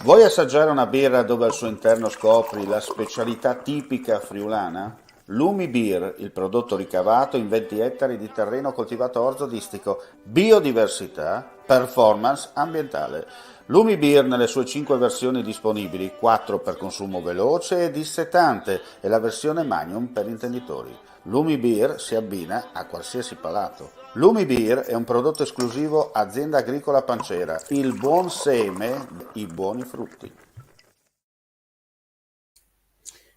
Vuoi assaggiare una birra dove al suo interno scopri la specialità tipica friulana? Lumi Beer, il prodotto ricavato in 20 ettari di terreno coltivato a orzo distico, biodiversità, performance ambientale. Lumi Beer nelle sue 5 versioni disponibili, 4 per consumo veloce e dissetante e la versione Magnum per intenditori. Lumi Beer si abbina a qualsiasi palato. Lumi Beer è un prodotto esclusivo Azienda Agricola Pancera, il buon seme, i buoni frutti.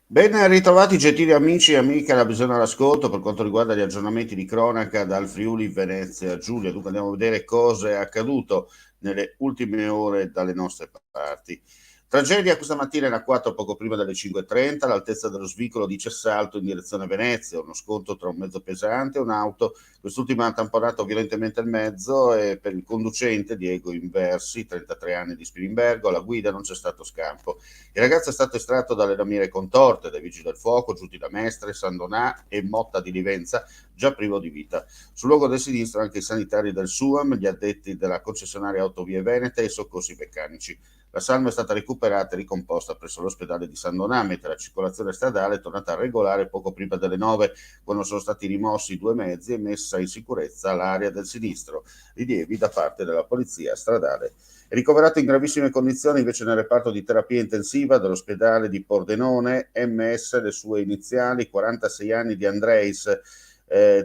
Ben ritrovati gentili amici e amiche alla visione all'ascolto per quanto riguarda gli aggiornamenti di cronaca dal Friuli Venezia Giulia. Dunque andiamo a vedere cosa è accaduto nelle ultime ore dalle nostre parti. Tragedia questa mattina in A4 poco prima delle 5.30 all'altezza dello svicolo di Cessalto in direzione Venezia, uno scontro tra un mezzo pesante e un'auto, quest'ultima ha tamponato violentemente il mezzo e per il conducente Diego Inversi, 33 anni di Spilimbergo, alla guida non c'è stato scampo. Il ragazzo è stato estratto dalle lamiere contorte dai vigili del fuoco giunti da Mestre, San Donà e Motta di Livenza, già privo di vita. Sul luogo del sinistro anche i sanitari del SUAM, gli addetti della concessionaria Autovie Venete e i soccorsi meccanici. La salma è stata recuperata e ricomposta presso l'ospedale di San Donà, mentre la circolazione stradale è tornata regolare poco prima delle 9, quando sono stati rimossi 2 mezzi e messa in sicurezza l'area del sinistro. Rilievi da parte della polizia stradale. È ricoverato in gravissime condizioni invece nel reparto di terapia intensiva dell'ospedale di Pordenone, MS, le sue iniziali, 46 anni di Andreis.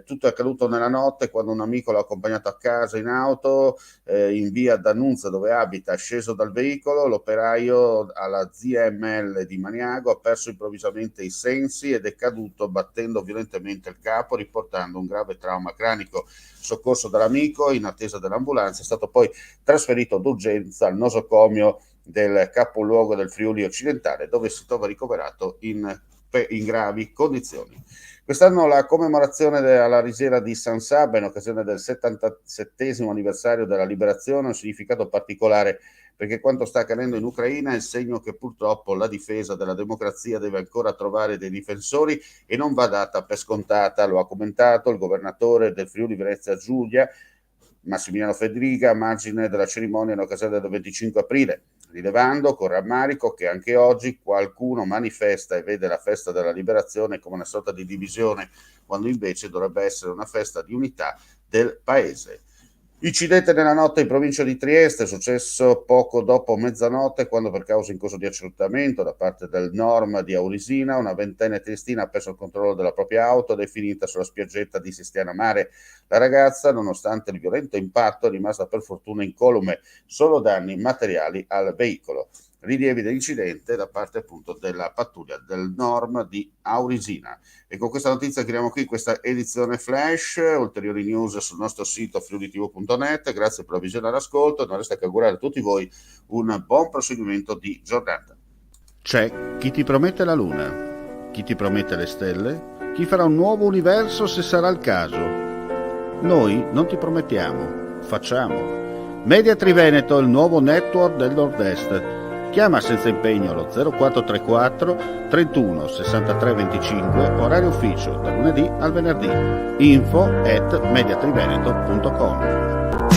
Tutto è accaduto nella notte quando un amico l'ha accompagnato a casa in auto in via D'Annunzia dove abita, sceso dal veicolo, l'operaio alla ZML di Maniago ha perso improvvisamente i sensi ed è caduto battendo violentemente il capo, riportando un grave trauma cranico. Soccorso dall'amico in attesa dell'ambulanza, è stato poi trasferito d'urgenza al nosocomio del capoluogo del Friuli occidentale dove si trova ricoverato in gravi condizioni. Quest'anno la commemorazione alla risiera di San Sabba in occasione del 77° anniversario della liberazione ha un significato particolare perché quanto sta accadendo in Ucraina è il segno che purtroppo la difesa della democrazia deve ancora trovare dei difensori e non va data per scontata, lo ha commentato il governatore del Friuli Venezia Giulia, Massimiliano Fedriga, a margine della cerimonia in occasione del 25 aprile, rilevando con rammarico che anche oggi qualcuno manifesta e vede la festa della liberazione come una sorta di divisione, quando invece dovrebbe essere una festa di unità del paese. Incidente nella notte in provincia di Trieste, è successo poco dopo mezzanotte quando per causa in corso di accertamento da parte del Norm di Aurisina una ventenne triestina ha perso il controllo della propria auto ed è finita sulla spiaggetta di Sistiana Mare. La ragazza, nonostante il violento impatto, è rimasta per fortuna incolume, solo danni materiali al veicolo. Rilievi dell'incidente da parte appunto della pattuglia del Norm di Aurisina. E con questa notizia chiudiamo qui questa edizione flash. Ulteriori news sul nostro sito friulitv.net. Grazie per la visione e l'ascolto. Non resta che augurare a tutti voi un buon proseguimento di giornata. C'è chi ti promette la luna, chi ti promette le stelle, chi farà un nuovo universo se sarà il caso. Noi non ti promettiamo, facciamo. Media Triveneto, il nuovo network del Nord-Est. Chiama senza impegno allo 0434 31 63 25, orario ufficio, da lunedì al venerdì. info@mediatriveneto.com.